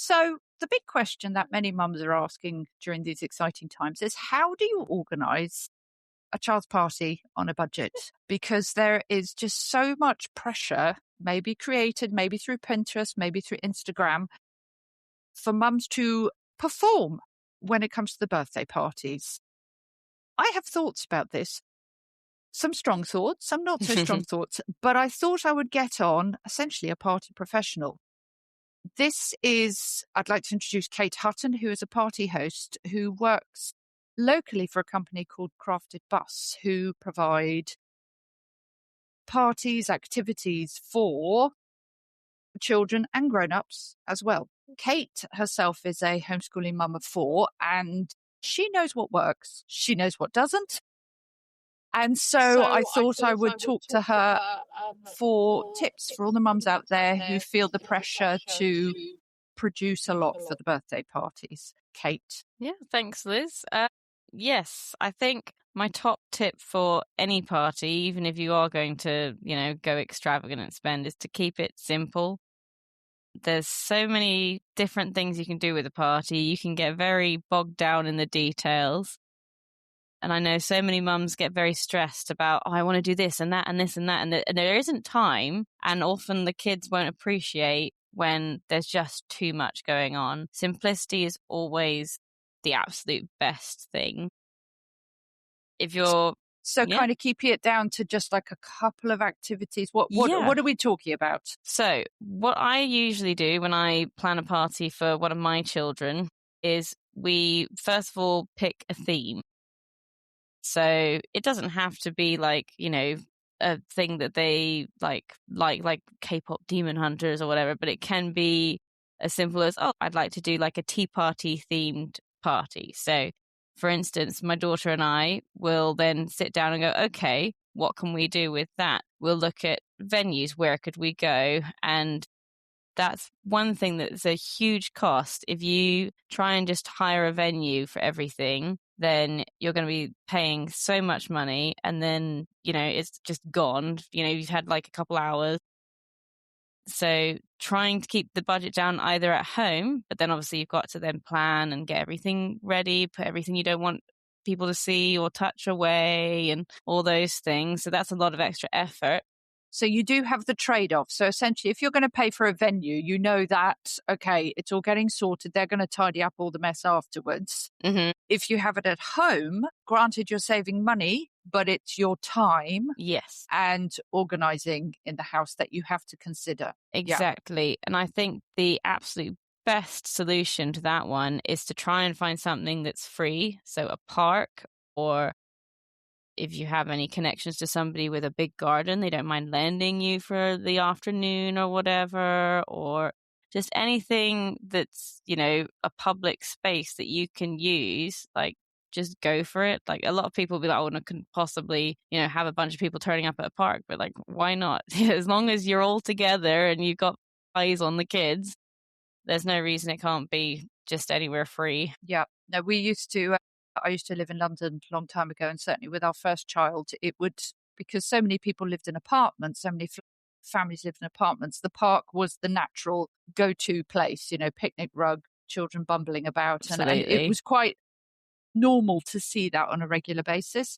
So the big question that many mums are asking during these exciting times is, how do you organise a child's party on a budget? Because there is just so much pressure, maybe created, maybe through Pinterest, maybe through Instagram, for mums to perform when it comes to the birthday parties. I have thoughts about this. Some strong thoughts, some not so strong thoughts, but I thought I would get on essentially a party professional. I'd like to introduce Kate Hutton, who is a party host who works locally for a company called Crafted Bus, who provide parties, activities for children and grown-ups as well. Kate herself is a homeschooling mum of 4, and she knows what works. She knows what doesn't. And so I thought I would talk to her for tips for all the mums out there who feel the pressure to produce a lot for the birthday parties. Kate. Yeah, thanks, Liz. Yes, I think my top tip for any party, even if you are going to, go extravagant and spend, is to keep it simple. There's so many different things you can do with a party. You can get very bogged down in the details. And I know so many mums get very stressed about, I want to do this and that and this and that. And there isn't time. And often the kids won't appreciate when there's just too much going on. Simplicity is always the absolute best thing. If you're... kind of keeping it down to just like a couple of activities. What are we talking about? So what I usually do when I plan a party for one of my children is we first of all pick a theme. So it doesn't have to be like, a thing that they like K-pop Demon Hunters or whatever, but it can be as simple as, I'd like to do like a tea party themed party. So for instance, my daughter and I will then sit down and go, okay, what can we do with that? We'll look at venues. Where could we go? And that's one thing that's a huge cost. If you try and just hire a venue for everything, then you're going to be paying so much money and then, it's just gone. You've had like a couple hours. So trying to keep the budget down either at home, but then obviously you've got to then plan and get everything ready, put everything you don't want people to see or touch away and all those things. So that's a lot of extra effort. So you do have the trade-off. So essentially, if you're going to pay for a venue, you know that, okay, it's all getting sorted. They're going to tidy up all the mess afterwards. Mm-hmm. If you have it at home, granted, you're saving money, but it's your time. Yes. And organising in the house that you have to consider. Exactly. Yeah. And I think the absolute best solution to that one is to try and find something that's free. So a park, or if you have any connections to somebody with a big garden, they don't mind lending you for the afternoon or whatever, or just anything that's, a public space that you can use, like just go for it. Like a lot of people will be like, I couldn't possibly, have a bunch of people turning up at a park, but like, why not? As long as you're all together and you've got eyes on the kids, there's no reason it can't be just anywhere free. Yeah. No, I used to live in London a long time ago, and certainly with our first child, because so many people lived in apartments, so many families lived in apartments, the park was the natural go-to place, picnic rug, children bumbling about. And it was quite normal to see that on a regular basis.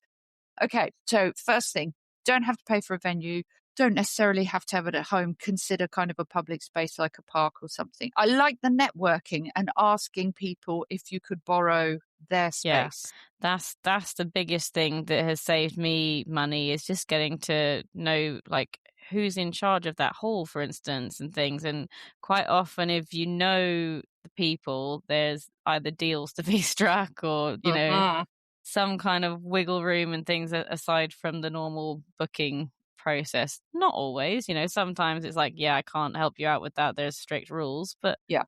Okay, so first thing, don't have to pay for a venue. Don't necessarily have to have it at home. Consider kind of a public space like a park or something. I like the networking and asking people if you could borrow their space. Yeah, that's the biggest thing that has saved me money, is just getting to know like who's in charge of that hall, for instance, and things. And quite often, if you know the people, there's either deals to be struck or, some kind of wiggle room and things aside from the normal booking process. Not always, sometimes it's like, I can't help you out with that. There's strict rules, but yeah.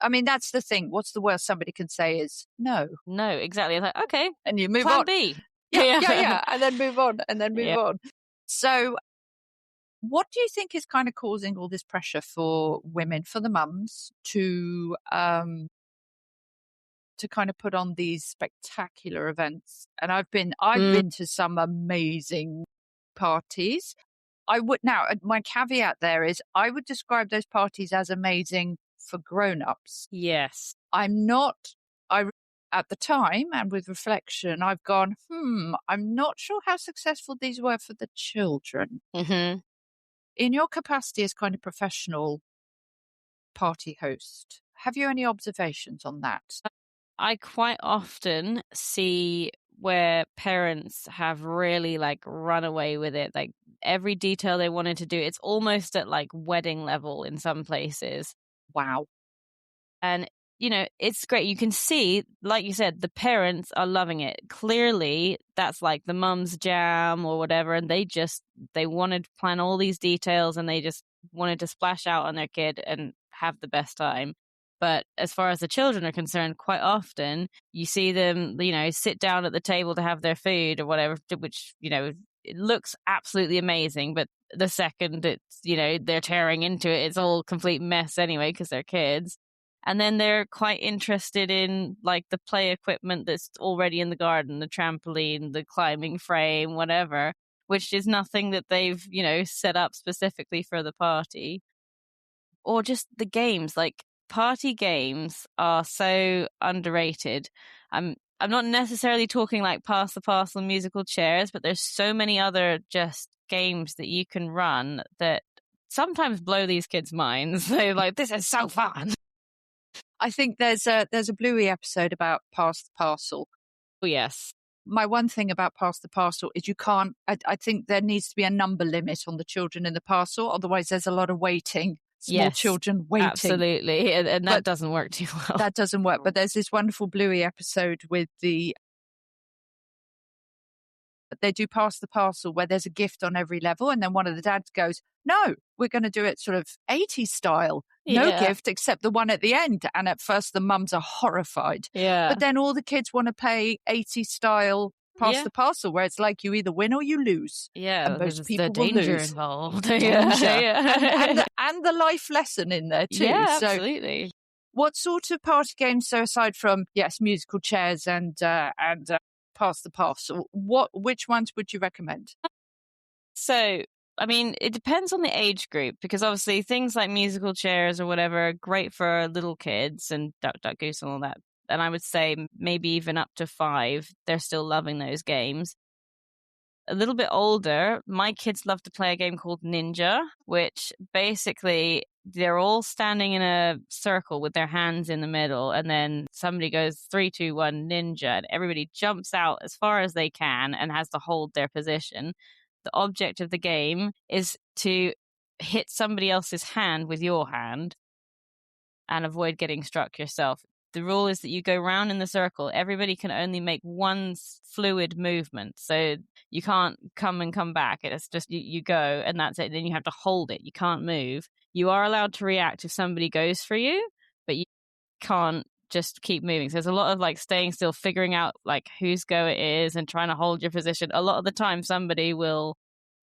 I mean, that's the thing. What's the worst somebody can say is no. No, exactly. It's like, okay. And you move Plan on. B. Yeah. And then move on on. So what do you think is kind of causing all this pressure for women, for the mums, to kind of put on these spectacular events? And I've been to some amazing parties. My caveat there is I would describe those parties as amazing for grown-ups. Yes. I'm not, at the time and with reflection, I've gone, I'm not sure how successful these were for the children. Mm-hmm. In your capacity as kind of professional party host, have you any observations on that? I quite often see where parents have really like run away with it, like every detail they wanted to do. It's almost at like wedding level in some places. Wow. And, it's great. You can see, like you said, the parents are loving it. Clearly, that's like the mum's jam or whatever. And they wanted to plan all these details and they just wanted to splash out on their kid and have the best time. But as far as the children are concerned, quite often you see them, sit down at the table to have their food or whatever, which, it looks absolutely amazing. But the second it's, they're tearing into it, it's all complete mess anyway because they're kids. And then they're quite interested in like the play equipment that's already in the garden, the trampoline, the climbing frame, whatever, which is nothing that they've, set up specifically for the party. Or just the games, like party games are so underrated. I'm not necessarily talking like pass the parcel musical chairs, but there's so many other just games that you can run that sometimes blow these kids' minds. They're like, this is so fun. I think there's a Bluey episode about Pass the Parcel. Oh, yes. My one thing about Pass the Parcel is you can't, I think there needs to be a number limit on the children in the parcel. Otherwise, there's a lot of waiting, small children waiting. Absolutely. And that doesn't work too well. That doesn't work. But there's this wonderful Bluey episode with they do Pass the Parcel where there's a gift on every level. And then one of the dads goes, no, we're going to do it sort of 80s style. No gift except the one at the end. And at first the mums are horrified. Yeah. But then all the kids want to play 80s style Pass the Parcel where it's like you either win or you lose. Yeah. And most people the danger will lose. Involved. Danger. Yeah. and the life lesson in there too. Yeah, so absolutely. what sort of party games, so aside from, musical chairs and Pass the Parcel, which ones would you recommend? So, I mean, it depends on the age group because obviously things like musical chairs or whatever are great for little kids and Duck, Duck, Goose and all that. And I would say maybe even up to 5, they're still loving those games. A little bit older, my kids love to play a game called Ninja, which basically they're all standing in a circle with their hands in the middle. And then somebody goes 3, 2, 1, Ninja. And everybody jumps out as far as they can and has to hold their position. The object of the game is to hit somebody else's hand with your hand and avoid getting struck yourself. The rule is that you go round in the circle. Everybody can only make one fluid movement. So you can't come and come back. It's just you go and that's it. Then you have to hold it. You can't move. You are allowed to react if somebody goes for you, but you can't just keep moving. So there's a lot of like staying still, figuring out like whose go it is and trying to hold your position. A lot of the time somebody will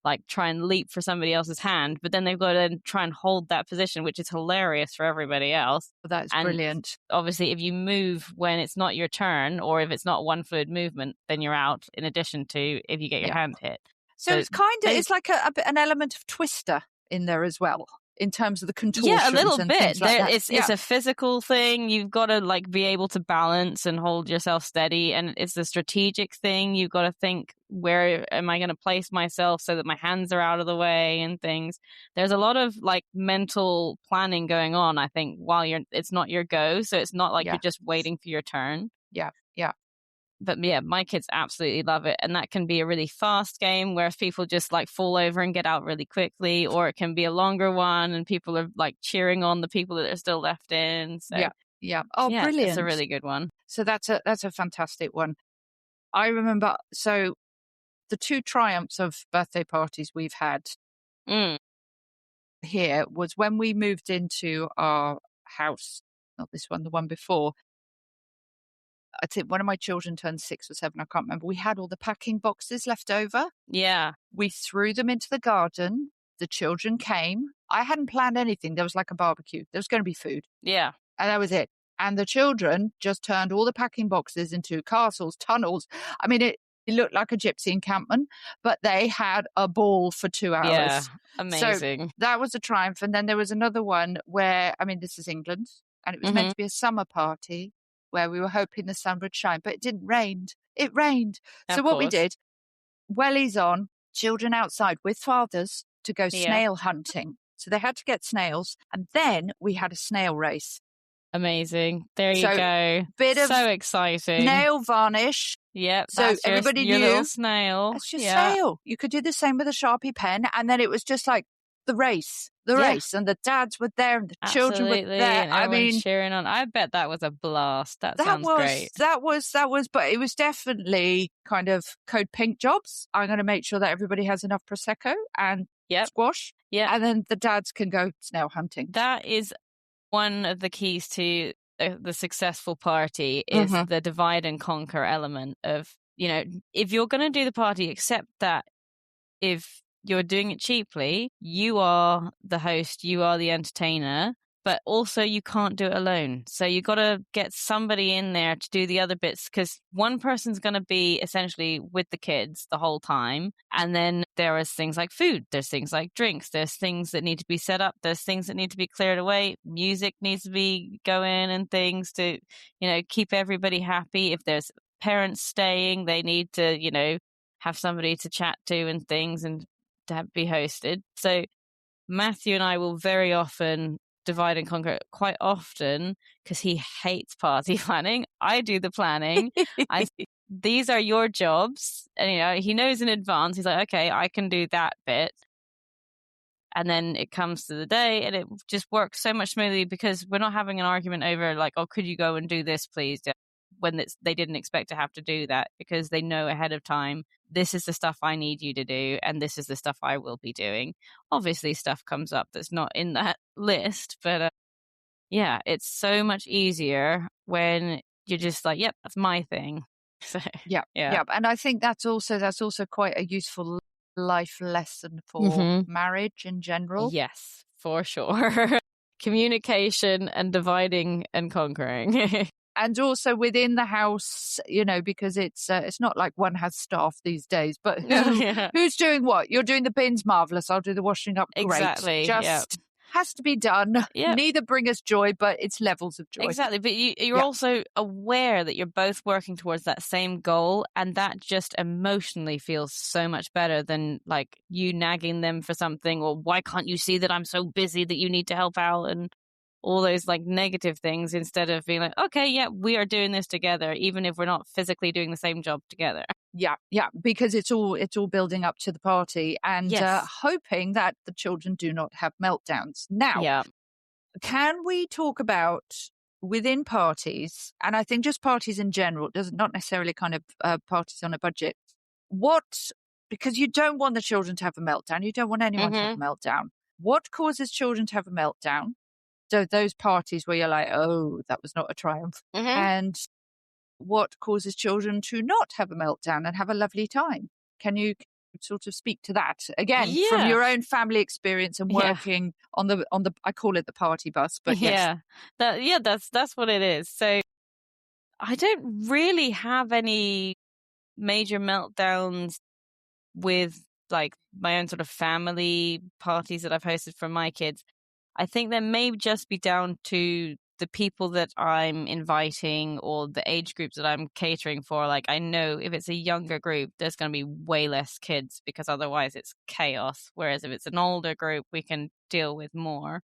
like try and leap for somebody else's hand, but then they've got to then try and hold that position, which is hilarious for everybody else. That's brilliant. Obviously, if you move when it's not your turn or if it's not one fluid movement, then you're out in addition to if you get your hand hit. So it's kind of, it's like an element of Twister in there as well. In terms of the contortions, yeah, a little bit. Like it's a physical thing. You've got to like be able to balance and hold yourself steady, and it's a strategic thing. You've got to think, where am I going to place myself so that my hands are out of the way and things. There's a lot of like mental planning going on, I think, while it's not your go, so it's not like you're just waiting for your turn. Yeah. But yeah, my kids absolutely love it. And that can be a really fast game where people just like fall over and get out really quickly, or it can be a longer one and people are like cheering on the people that are still left in. So yeah. Oh, yeah, brilliant. It's a really good one. So that's a fantastic one. I remember, so the 2 triumphs of birthday parties we've had here was when we moved into our house, not this one, the one before. I think one of my children turned 6 or 7, I can't remember. We had all the packing boxes left over. Yeah. We threw them into the garden. The children came. I hadn't planned anything. There was like a barbecue. There was going to be food. Yeah. And that was it. And the children just turned all the packing boxes into castles, tunnels. I mean, looked like a gypsy encampment, but they had a ball for 2 Yeah, hours. So amazing. that was a triumph. And then there was another one where, I mean, this is England, and it was meant to be a summer party where we were hoping the sun would shine, but it didn't rain. It rained. So Of what we course. did, wellies on, children outside with fathers to go Yeah. snail hunting. So they had to get snails, and then we had a snail race. Amazing. There you So, go. bit of So exciting. Nail varnish. Yep. So That's everybody your knew little snail. that's your Yeah. snail. You could do the same with a Sharpie pen, and then it was just like the race, and the dads were there, and the children were Absolutely. there. And I everyone's mean, cheering on. I bet that was a blast. That sounds great. that was, but it was definitely kind of code pink jobs. I'm going to make sure that everybody has enough prosecco and squash, and then the dads can go snail hunting. That is one of the keys to the successful party is the divide and conquer element of, if you're going to do the party, accept that if you're doing it cheaply, you are the host, you are the entertainer, but also you can't do it alone. So you got to get somebody in there to do the other bits, because one person's going to be essentially with the kids the whole time. And then there is things like food, there's things like drinks, there's things that need to be set up, there's things that need to be cleared away, music needs to be going and things to, keep everybody happy. If there's parents staying, they need to, have somebody to chat to and things and to be hosted. So Matthew and I will very often divide and conquer, quite often, because he hates party planning. I do the planning. These are your jobs. And, he knows in advance. He's like, okay, I can do that bit. And then it comes to the day and it just works so much smoothly because we're not having an argument over like, oh, could you go and do this, please? When they didn't expect to have to do that, because they know ahead of time, this is the stuff I need you to do and this is the stuff I will be doing. Obviously stuff comes up that's not in that list, but it's so much easier when you're just like, yep, that's my thing. So yeah. And I think that's also quite a useful life lesson for marriage in general. Yes, for sure. Communication and dividing and conquering. And also within the house, because it's not like one has staff these days, but who's doing what? You're doing the bins, marvelous. I'll do the washing up. Great. Exactly. Just has to be done. Yep. Neither bring us joy, but it's levels of joy. Exactly. But you're also aware that you're both working towards that same goal, and that just emotionally feels so much better than like you nagging them for something, or why can't you see that I'm so busy that you need to help out, and all those like negative things, instead of being like, okay, we are doing this together, even if we're not physically doing the same job together. Yeah, because it's all building up to the party, and hoping that the children do not have meltdowns. Now, can we talk about within parties, and I think just parties in general, not necessarily kind of parties on a budget, because you don't want the children to have a meltdown, you don't want anyone to have a meltdown. What causes children to have a meltdown? So those parties where you're like, oh, that was not a triumph. And what causes children to not have a meltdown and have a lovely time? Can you sort of speak to that again from your own family experience and working on the I call it the party bus, but that's what it is. So I don't really have any major meltdowns with like my own sort of family parties that I've hosted for my kids. I think that may just be down to the people that I'm inviting or the age groups that I'm catering for. Like, I know if it's a younger group, there's going to be way less kids because otherwise it's chaos. Whereas if it's an older group, we can deal with more.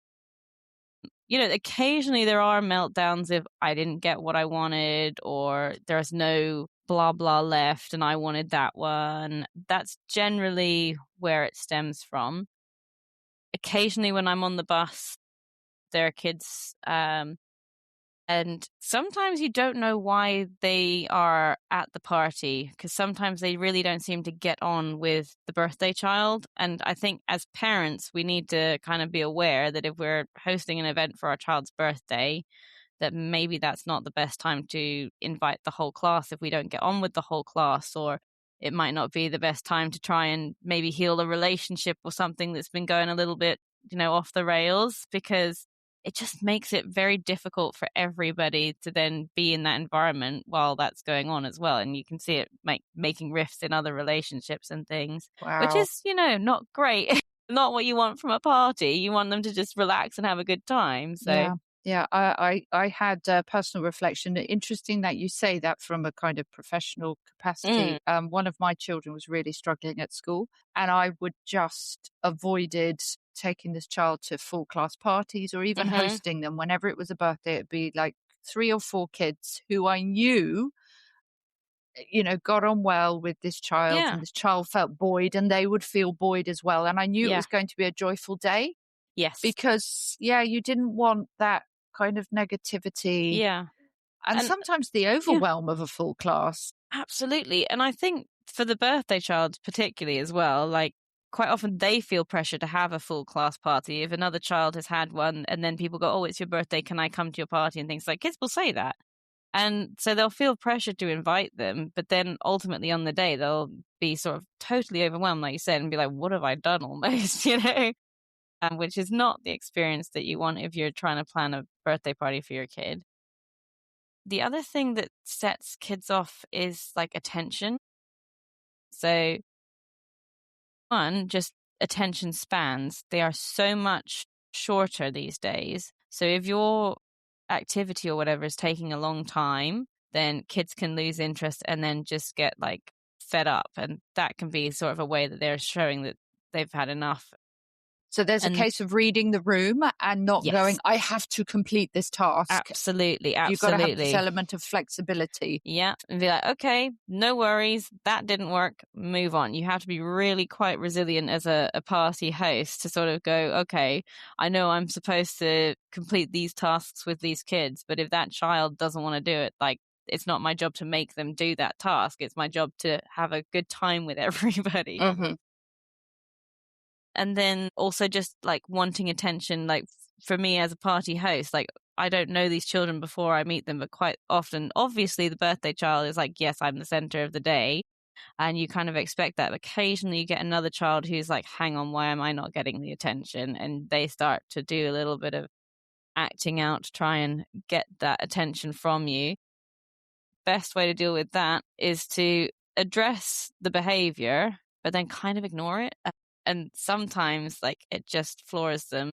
Occasionally there are meltdowns if I didn't get what I wanted, or there's no blah blah left and I wanted that one. That's generally where it stems from. Occasionally when I'm on the bus, there are kids, and sometimes you don't know why they are at the party, because sometimes they really don't seem to get on with the birthday child. And I think as parents, we need to kind of be aware that if we're hosting an event for our child's birthday, that maybe that's not the best time to invite the whole class if we don't get on with the whole class, or it might not be the best time to try and maybe heal a relationship or something that's been going a little bit, off the rails, because it just makes it very difficult for everybody to then be in that environment while that's going on as well. And you can see it making rifts in other relationships and things, which Wow. is, not great. Not what you want from a party. You want them to just relax and have a good time. So, Yeah. Yeah, I had personal reflection. Interesting that you say that from a kind of professional mm, capacity. One of my children was really struggling at school, and I would just avoided taking this child to full class parties or even hmm hosting them. Whenever it was a birthday, it'd be like 3 or 4 kids who I knew, got on well with this child, yeah, and this child felt buoyed, and they would feel buoyed as well. And I knew it yeah, was going to be a joyful day. yes, Because, yeah, you didn't want that kind of negativity yeah. and And sometimes the yeah, overwhelm of a full class. absolutely. And I think for the birthday child, particularly as well, like quite often they feel pressure to have a full class party. If another child has had one and then people go, "Oh, it's your birthday. Can I come to your party?" and things like kids will say that. And so they'll feel pressure to invite them. But then ultimately on the day, they'll be sort of totally overwhelmed, like you said, and be like, "What have I done almost?" Which is not the experience that you want if you're trying to plan a birthday party for your kid. The other thing that sets kids off is like attention. So, one, just attention spans. They are so much shorter these days. So, if your activity or whatever is taking a long time, then kids can lose interest and then just get like fed up. And that can be sort of a way that they're showing that they've had enough. So there's a And case of reading the room and not going, yes, I have to complete this task. absolutely, You've got to have this absolutely. element of flexibility. Yeah, and be like, okay, no worries, that didn't work, move on. You have to be really quite resilient as a party host to sort of go, okay, I know I'm supposed to complete these tasks with these kids, but if that child doesn't want to do it, like, it's not my job to make them do that task. It's my job to have a good time with everybody. Hmm. And then also just like wanting attention, like for me as a party host, like I don't know these children before I meet them, but quite often, obviously, the birthday child is like, yes, I'm the center of the day. And you kind of expect that. Occasionally, you get another child who's like, hang on, why am I not getting the attention? And they start to do a little bit of acting out to try and get that attention from you. Best way to deal with that is to address the behavior, but then kind of ignore it. And sometimes, like, it just floors them.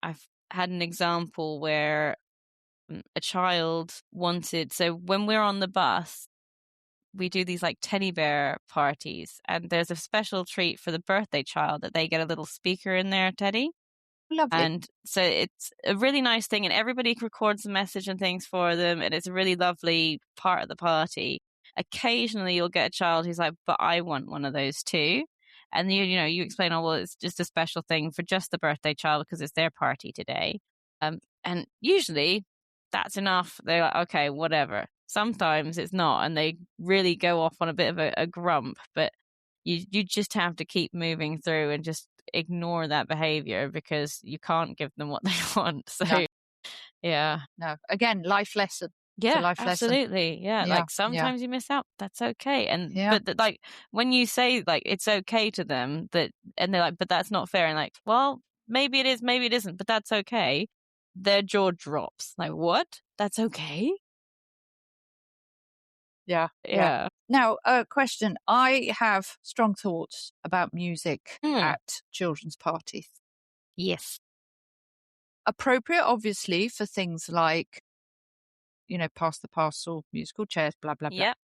I've had an example where a child wanted, so when we're on the bus, we do these like teddy bear parties, and there's a special treat for the birthday child that they get a little speaker in their teddy. Lovely. And so it's a really nice thing, and everybody records a message and things for them, and it's a really lovely part of the party. Occasionally, you'll get a child who's like, "But I want one of those too," and you explain, "Oh, well, it's just a special thing for just the birthday child because it's their party today." And usually, that's enough. They're like, "Okay, whatever." Sometimes it's not, and they really go off on a bit of a grump, but you just have to keep moving through and just ignore that behavior because you can't give them what they want. So No, yeah. no. Again, life lesson. It's a Yeah, life lesson. absolutely. Yeah, Yeah, like yeah, sometimes you miss out. That's okay. And yeah, but like when you say like it's okay to them that and they're like, but that's not fair. And like, well, maybe it is, maybe it isn't, but that's okay. Their jaw drops. Like, what? That's okay? yeah, yeah. Yeah. Now, a question. I have strong thoughts about music Mm. at children's parties. Yes. Appropriate, obviously, for things like, pass the parcel, musical chairs, blah, blah, blah. Yep.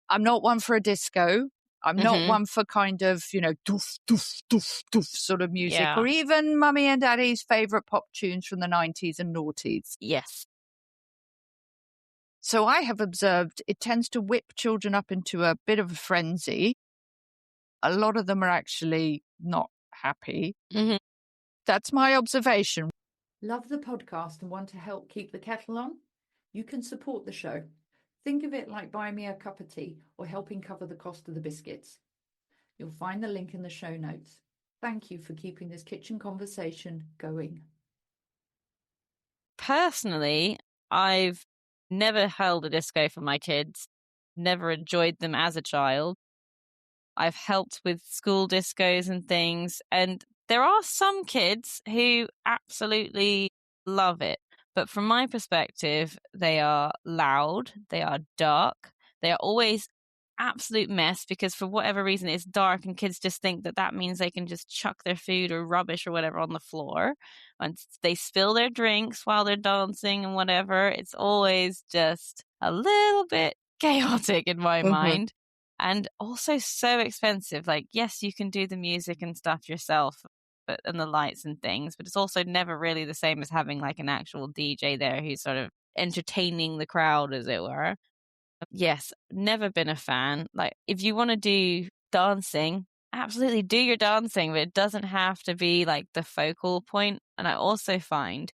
I'm not one for a disco. I'm not Mm-hmm. one for kind of, doof, doof, doof, doof sort of music, Yeah. or even mummy and daddy's favorite pop tunes from the 90s and noughties. Yes. So I have observed it tends to whip children up into a bit of a frenzy. A lot of them are actually not happy. Mm-hmm. That's my observation. Love the podcast and want to help keep the kettle on? You can support the show. Think of it like buying me a cup of tea or helping cover the cost of the biscuits. You'll find the link in the show notes. Thank you for keeping this kitchen conversation going. Personally, I've never held a disco for my kids, never enjoyed them as a child. I've helped with school discos and things, and There are some kids who absolutely love it. But from my perspective, they are loud, they are dark, they are always absolute mess because for whatever reason it's dark and kids just think that that means they can just chuck their food or rubbish or whatever on the floor and they spill their drinks while they're dancing and whatever. It's always just a little bit chaotic in my mind. And also so expensive. Like, yes, you can do the music and stuff yourself, but and the lights and things, but it's also never really the same as having like an actual DJ there who's sort of entertaining the crowd, as it were. Yes, never been a fan. Like, if you want to do dancing, absolutely do your dancing, but it doesn't have to be like the focal point. And I also find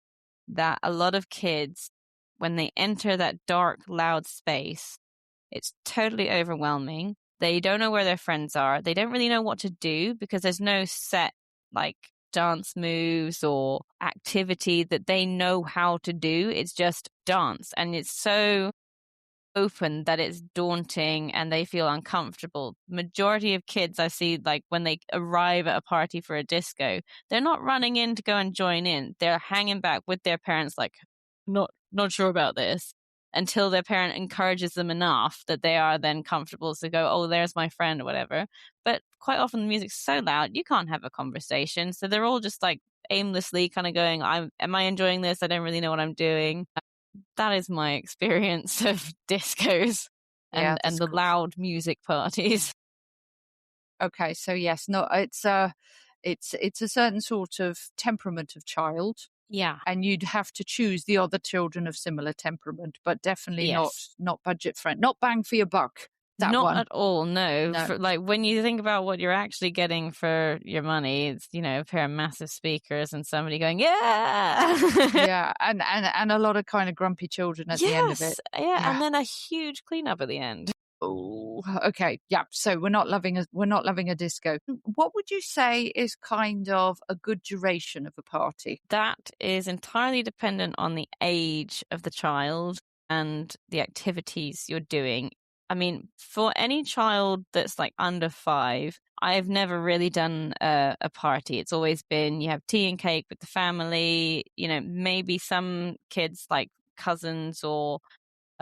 that a lot of kids, when they enter that dark, loud space, it's totally overwhelming. They don't know where their friends are. They don't really know what to do because there's no set like dance moves or activity that they know how to do. It's just dance. And it's so open that it's daunting and they feel uncomfortable. Majority of kids I see, like when they arrive at a party for a disco, they're not running in to go and join in. They're hanging back with their parents like, not sure about this, until their parent encourages them enough that they are then comfortable to go, oh, there's my friend or whatever. But quite often the music's so loud, you can't have a conversation. So they're all just like aimlessly kind of going, am I enjoying this? I don't really know what I'm doing. That is my experience of discos and the loud music parties. Okay, so yes, no, it's a certain sort of temperament of child. Yeah. And you'd have to choose the other children of similar temperament, but definitely Yes. not budget friend, not bang for your buck. Not at all, no. For, like, when you think about what you're actually getting for your money, it's, you know, a pair of massive speakers and somebody going, yeah! Yeah, and a lot of kind of grumpy children at the end of it. Yeah, and then a huge cleanup at the end. Oh, okay. Yeah, so we're not loving a disco. What would you say is kind of a good duration of a party? That is entirely dependent on the age of the child and the activities you're doing. I mean, for any child that's like under 5, I've never really done a party. It's always been you have tea and cake with the family, you know, maybe some kids like cousins or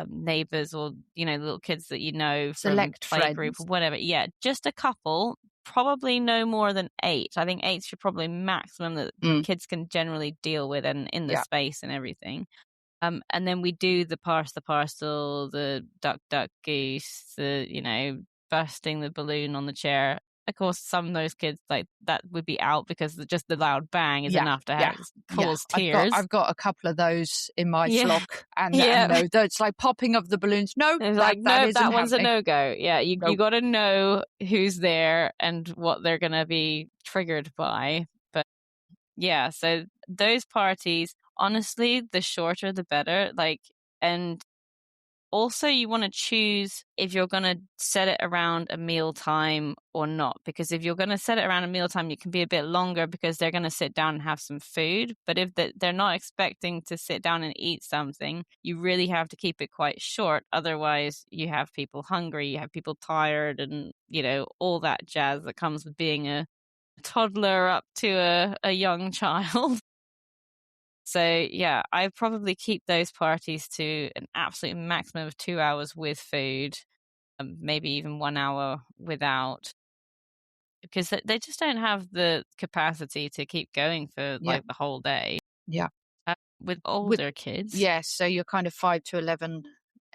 neighbors or, you know, little kids that you know from Select play group friends. or whatever. Yeah, just a couple, probably no more than 8. I think 8's your probably maximum that kids can generally deal with and in the space and everything. And then we do the pass the parcel, the duck, duck, goose, the, you know, bursting the balloon on the chair. Of course, some of those kids, like, that would be out because just the loud bang is enough to cause tears. I've got a couple of those in my flock. And no, it's like popping of the balloons. No, that one's a no-go. Yeah, you got to know who's there and what they're going to be triggered by. But yeah, so those parties, honestly, the shorter the better. Like, and also you want to choose if you're going to set it around a meal time or not, because if you're going to set it around a meal time, it can be a bit longer because they're going to sit down and have some food. But if they're not expecting to sit down and eat something, you really have to keep it quite short. Otherwise, you have people hungry, you have people tired, and, you know, all that jazz that comes with being a toddler up to a young child. So yeah, I probably keep those parties to an absolute maximum of 2 hours with food, maybe even 1 hour without, because they just don't have the capacity to keep going for like the whole day. Yeah. With older kids. Yes, so you're kind of 5 to 11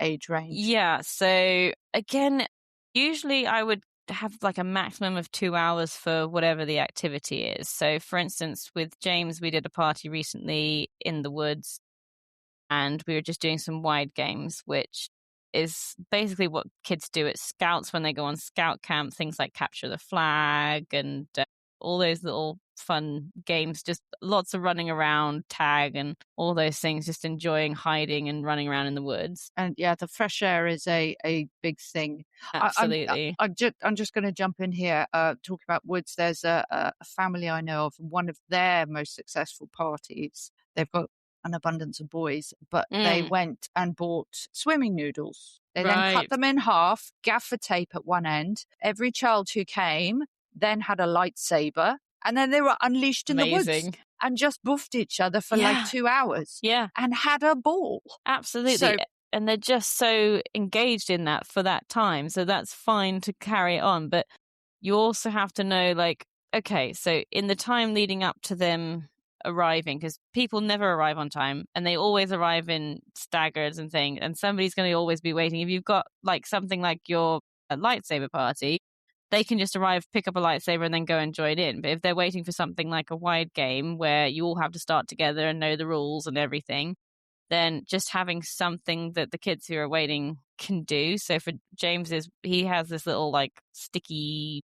age range. Yeah, so again, usually I would have like a maximum of 2 hours for whatever the activity is. So for instance, with James, we did a party recently in the woods and we were just doing some wide games, which is basically what kids do at Scouts when they go on scout camp, things like capture the flag and all those little fun games, just lots of running around, tag and all those things, just enjoying hiding and running around in the woods. And yeah, the fresh air is a big thing. Absolutely. I'm just going to jump in here, talk about woods. There's a family I know of, one of their most successful parties. They've got an abundance of boys, but they went and bought swimming noodles. They then cut them in half, gaffer tape at one end. Every child who came then had a lightsaber And then they were unleashed in the woods Amazing. and just buffed each other for like 2 hours. Yeah. And had a ball. Absolutely. So, and they're just so engaged in that for that time. So that's fine to carry it on. But you also have to know, like, okay, so in the time leading up to them arriving, because people never arrive on time and they always arrive in staggers and things, and somebody's going to always be waiting. If you've got like something like your lightsaber party, they can just arrive, pick up a lightsaber, and then go and join in. But if they're waiting for something like a wide game where you all have to start together and know the rules and everything, then just having something that the kids who are waiting can do. So for James's, he has this little like sticky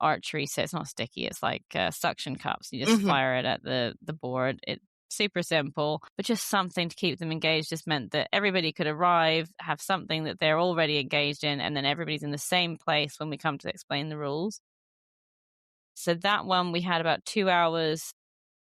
archery set. It's not sticky, it's like suction cups. You just fire it at the board. It's super simple, but just something to keep them engaged. Just meant that everybody could arrive, have something that they're already engaged in, and then everybody's in the same place when we come to explain the rules. So that one we had about 2 hours,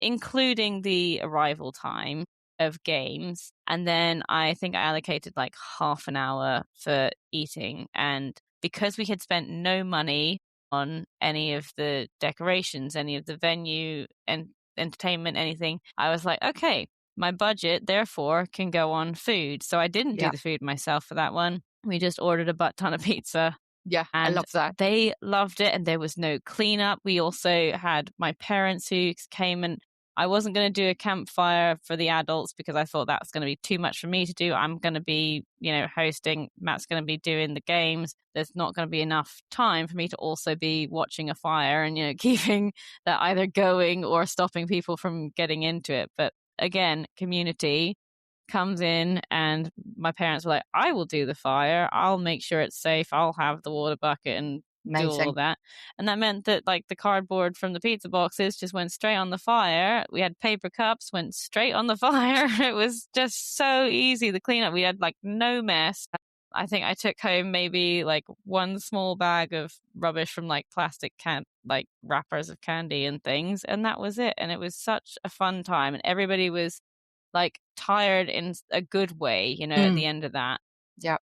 including the arrival time of games. And then I think I allocated like half an hour for eating. And because we had spent no money on any of the decorations, any of the venue and entertainment, anything, I was like, okay, my budget therefore can go on food. So I didn't do the food myself for that one. We just ordered a butt ton of pizza. Yeah, and I love that. They loved it, and there was no cleanup. We also had my parents who came, and I wasn't going to do a campfire for the adults because I thought that's going to be too much for me to do. I'm going to be, hosting. Matt's going to be doing the games. There's not going to be enough time for me to also be watching a fire and, keeping that either going or stopping people from getting into it. But again, community comes in, and my parents were like, I will do the fire. I'll make sure it's safe. I'll have the water bucket and do all of that. And that meant that like the cardboard from the pizza boxes just went straight on the fire. We had paper cups, went straight on the fire. It was just so easy, the cleanup. We had like no mess. I think I took home maybe like one small bag of rubbish from like plastic like wrappers of candy and things. And that was it. And it was such a fun time. And everybody was like tired in a good way, at the end of that. Yeah.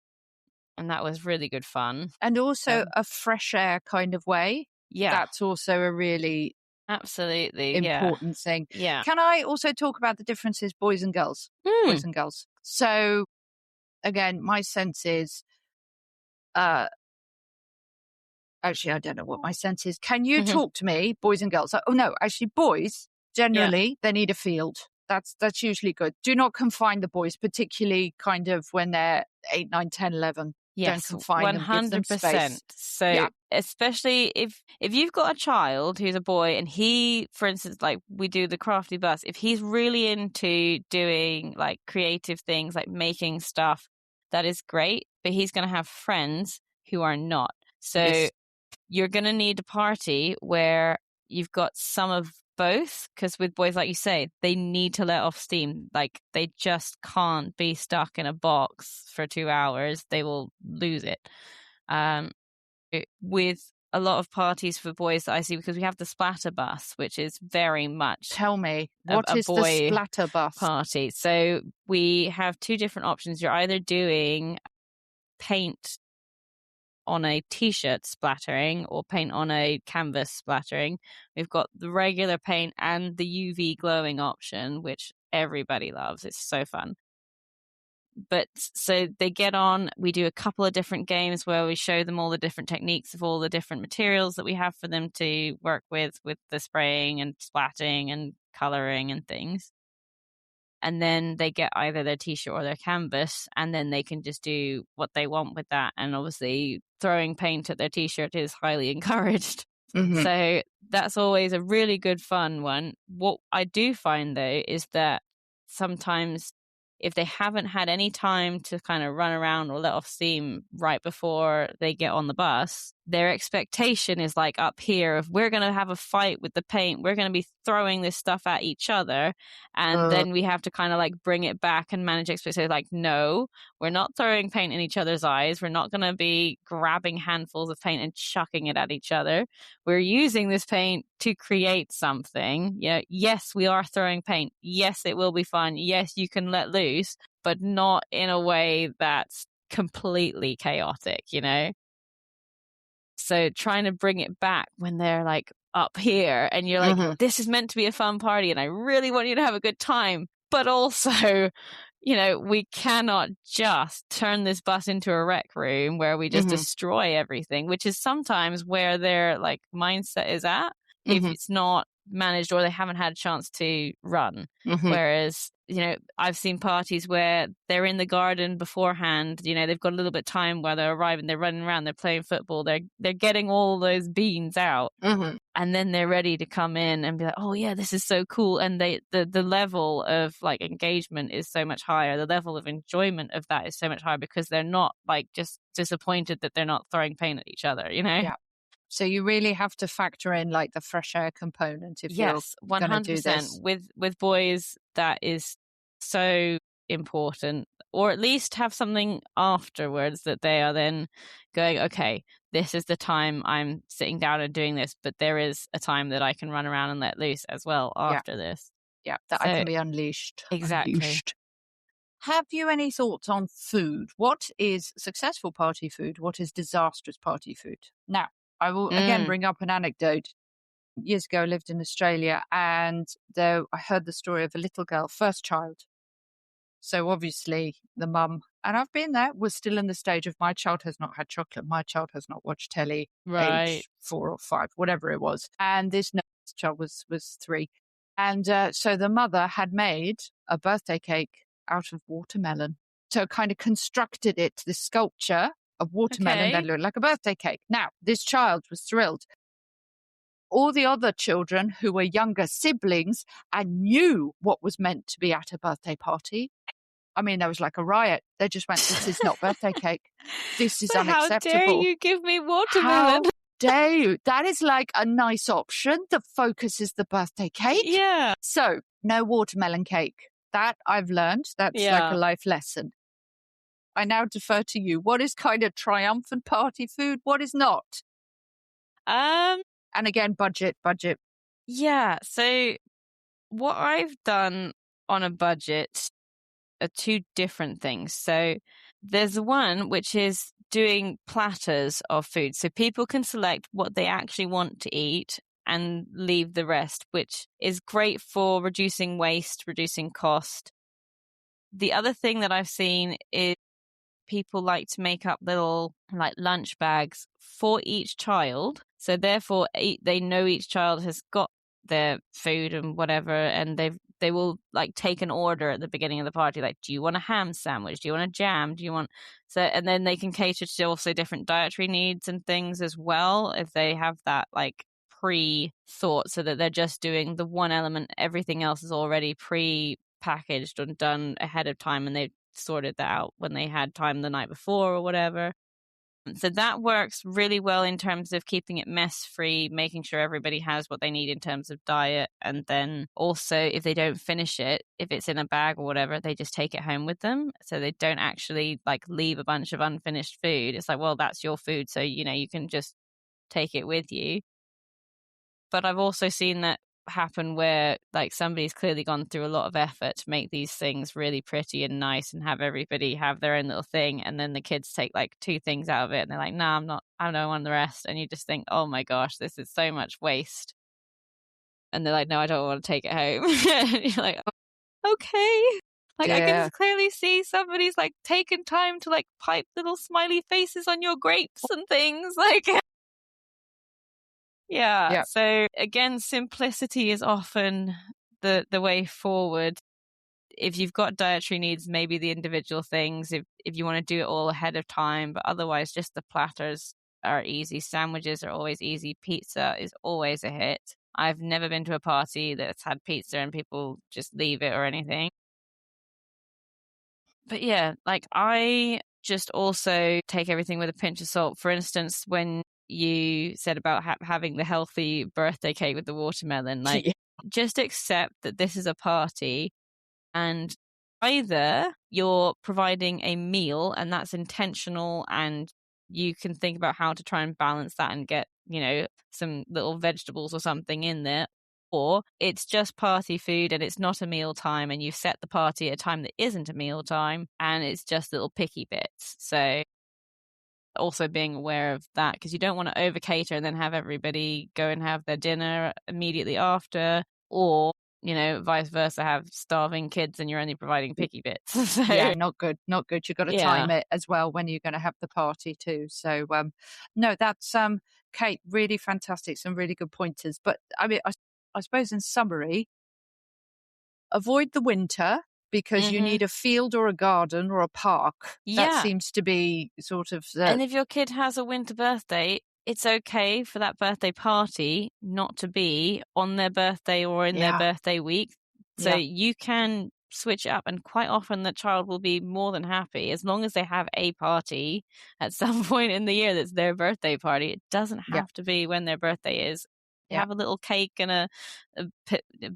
And that was really good fun. And also a fresh air kind of way. Yeah. That's also a really absolutely important thing. Yeah. Can I also talk about the differences, boys and girls? Boys and girls. So again, my sense is, actually, I don't know what my sense is. Can you talk to me, boys and girls? Oh no, actually boys, generally, they need a field. That's usually good. Do not confine the boys, particularly kind of when they're 8, 9, 10, 11. Yes, don't confine 100%. them, give them space. So especially if you've got a child who's a boy and he, for instance, like we do the crafty bus, if he's really into doing like creative things, like making stuff, that is great. But he's going to have friends who are not. So you're going to need a party where you've got some of both, because with boys, like you say, they need to let off steam. Like they just can't be stuck in a box for 2 hours. They will lose it. With a lot of parties for boys that I see, because we have the splatter bus, which is very much tell me what is boy the splatter bus party. So we have two different options. You're either doing paint on a t-shirt splattering or paint on a canvas splattering. We've got the regular paint and the UV glowing option, which everybody loves. It's so fun. But so they get on, we do a couple of different games where we show them all the different techniques of all the different materials that we have for them to work with the spraying and splatting and coloring and things. And then they get either their t-shirt or their canvas, and then they can just do what they want with that. And obviously throwing paint at their t-shirt is highly encouraged. So that's always a really good fun one. What I do find though is that sometimes if they haven't had any time to kind of run around or let off steam right before they get on the bus, their expectation is like up here of we're going to have a fight with the paint. We're going to be throwing this stuff at each other. And then we have to kind of like bring it back and manage expectations. Like, no, we're not throwing paint in each other's eyes. We're not going to be grabbing handfuls of paint and chucking it at each other. We're using this paint to create something. Yes, we are throwing paint. Yes, it will be fun. Yes, you can let loose, but not in a way that's completely chaotic, So trying to bring it back when they're like up here, and you're like, this is meant to be a fun party and I really want you to have a good time. But also, we cannot just turn this bus into a rec room where we just destroy everything, which is sometimes where their like mindset is at if it's not managed or they haven't had a chance to run. Whereas, I've seen parties where they're in the garden beforehand, they've got a little bit of time where they're arriving, they're running around, they're playing football, they're getting all those beans out. And then they're ready to come in and be like, oh yeah, this is so cool. And the level of like engagement is so much higher. The level of enjoyment of that is so much higher because they're not like just disappointed that they're not throwing paint at each other, Yeah. So you really have to factor in like the fresh air component if you're going to do this. With boys, that is so important. Or at least have something afterwards that they are then going, okay, this is the time I'm sitting down and doing this, but there is a time that I can run around and let loose as well after this. Yeah, that I can be unleashed. Exactly. Unleashed. Have you any thoughts on food? What is successful party food? What is disastrous party food? Now, I will again bring up an anecdote. Years ago, I lived in Australia, and I heard the story of a little girl, first child. So obviously the mum, and I've been there, was still in the stage of my child has not had chocolate. My child has not watched telly, age 4 or 5, whatever it was. And this child was 3. And so the mother had made a birthday cake out of watermelon. So kind of constructed it, this sculpture of watermelon that looked like a birthday cake. Now, this child was thrilled. All the other children who were younger siblings and knew what was meant to be at a birthday party. I mean, there was like a riot. They just went, this is not birthday cake. This is unacceptable. How dare you give me watermelon? How dare you? That is like a nice option. The focus is the birthday cake. Yeah. So no watermelon cake. That I've learned. That's like a life lesson. I now defer to you. What is kind of triumphant party food? What is not? And again, budget. Yeah. So what I've done on a budget are 2 different things. So there's one which is doing platters of food. So people can select what they actually want to eat and leave the rest, which is great for reducing waste, reducing cost. The other thing that I've seen is people like to make up little like lunch bags for each child. So therefore they know each child has got their food and whatever, and they will like take an order at the beginning of the party, like, do you want a ham sandwich? Do you want a jam? Do you want and then they can cater to also different dietary needs and things as well if they have that like pre-thought, so that they're just doing the one element, everything else is already pre-packaged and done ahead of time, and they've sorted that out when they had time the night before or whatever. So that works really well in terms of keeping it mess free, making sure everybody has what they need in terms of diet. And then also, if they don't finish it, if it's in a bag or whatever, they just take it home with them. So they don't actually like leave a bunch of unfinished food. It's like, well, that's your food, so you can just take it with you. But I've also seen that happen where like somebody's clearly gone through a lot of effort to make these things really pretty and nice and have everybody have their own little thing, and then the kids take like 2 things out of it and they're like, nah, I don't want the rest, and you just think, oh my gosh, this is so much waste. And they're like, no, I don't want to take it home. And you're like, oh, okay, like I can clearly see somebody's like taken time to like pipe little smiley faces on your grapes and things like. Yeah. So again, simplicity is often the way forward. If you've got dietary needs, maybe the individual things, if you want to do it all ahead of time, but otherwise just the platters are easy. Sandwiches are always easy. Pizza is always a hit. I've never been to a party that's had pizza and people just leave it or anything. But yeah, like I just also take everything with a pinch of salt. For instance, when you said about having the healthy birthday cake with the watermelon, like just accept that this is a party, and either you're providing a meal and that's intentional and you can think about how to try and balance that and get some little vegetables or something in there, or it's just party food and it's not a meal time and you've set the party at a time that isn't a meal time and it's just little picky bits. So also being aware of that, because you don't want to over cater and then have everybody go and have their dinner immediately after, or vice versa, have starving kids and you're only providing picky bits. So Yeah, not good, not good. You've got to time yeah. it as well when you're going to have the party too. So, no, that's Kate, really fantastic, some really good pointers. But I mean, I suppose in summary, avoid the winter because you Hmm. need a field or a garden or a park. That Yeah. seems to be sort of the And if your kid has a winter birthday, it's okay for that birthday party not to be on their birthday or in their yeah, birthday week. So yeah, you can switch it up, and quite often the child will be more than happy as long as they have a party at some point in the year that's their birthday party. It doesn't yeah, have to be when their birthday is. yeah, Have a little cake and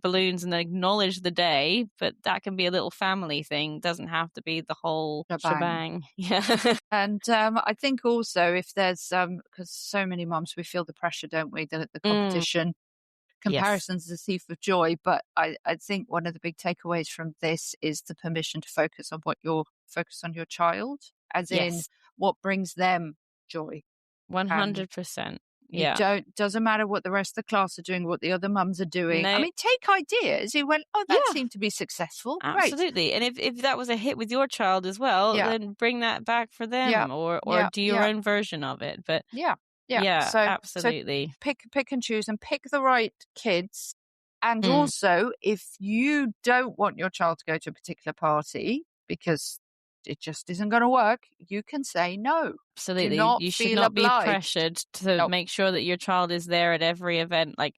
balloons and acknowledge the day, but that can be a little family thing. Doesn't have to be the whole shebang. shebang. Yeah. And I think also if there's because so many moms we feel the pressure, don't we? The Mm, competition, yes. comparisons is a thief of joy. But I think one of the big takeaways from this is the permission to focus on your child, as in Yes. what brings them joy. And 100%. you Yeah. doesn't matter what the rest of the class are doing, what the other mums are doing. I No. mean, take ideas. You went, oh, that Yeah, seemed to be successful. Great. absolutely. And if that was a hit with your child as well, Yeah. then bring that back for Yeah. them, or Yeah. do your Yeah. own version of it. But Yeah. Yeah. yeah, So absolutely. pick and choose and pick the right kids. And Mm, also, if you don't want your child to go to a particular party because it just isn't going to work, you can say no. Do absolutely. not You should feel not be obliged. pressured to No. make sure that your child is there at every event. Like,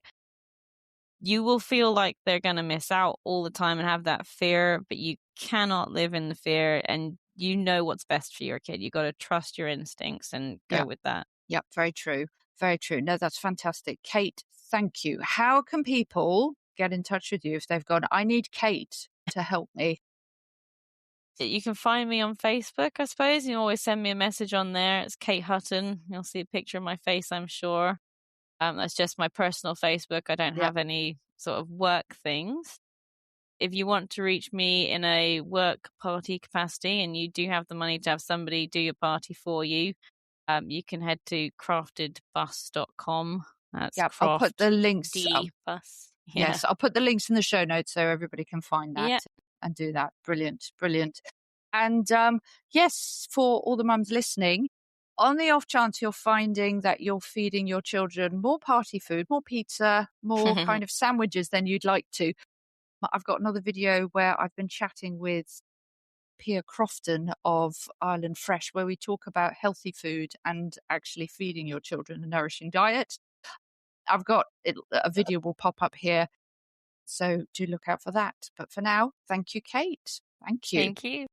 you will feel like they're going to miss out all the time and have that fear, but you cannot live in the fear, and you know what's best for your kid. You got to trust your instincts and Yeah. go with that. Yeah. Very true. Very true. No, that's fantastic. Kate, thank you. How can people get in touch with you if they've gone, I need Kate to help me? You can find me on Facebook, I suppose. You can always send me a message on there. It's Kate Hutton. You'll see a picture of my face, I'm sure. That's just my personal Facebook. I don't Yeah. have any sort of work things. If you want to reach me in a work party capacity and you do have the money to have somebody do your party for you, you can head to craftedbus.com. That's Yeah. I'll put the craft links. D bus. Yeah. Yes, I'll put the links in the show notes so everybody can find that Yeah. and do that. Brilliant, brilliant. And yes, for all the mums listening, on the off chance you're finding that you're feeding your children more party food, more pizza, more kind of sandwiches than you'd like to, I've got another video where I've been chatting with Pia Crofton of Ireland Fresh, where we talk about healthy food and actually feeding your children a nourishing diet. I've got a video will pop up here. So do look out for that. But for now, thank you, Kate. Thank you. Thank you.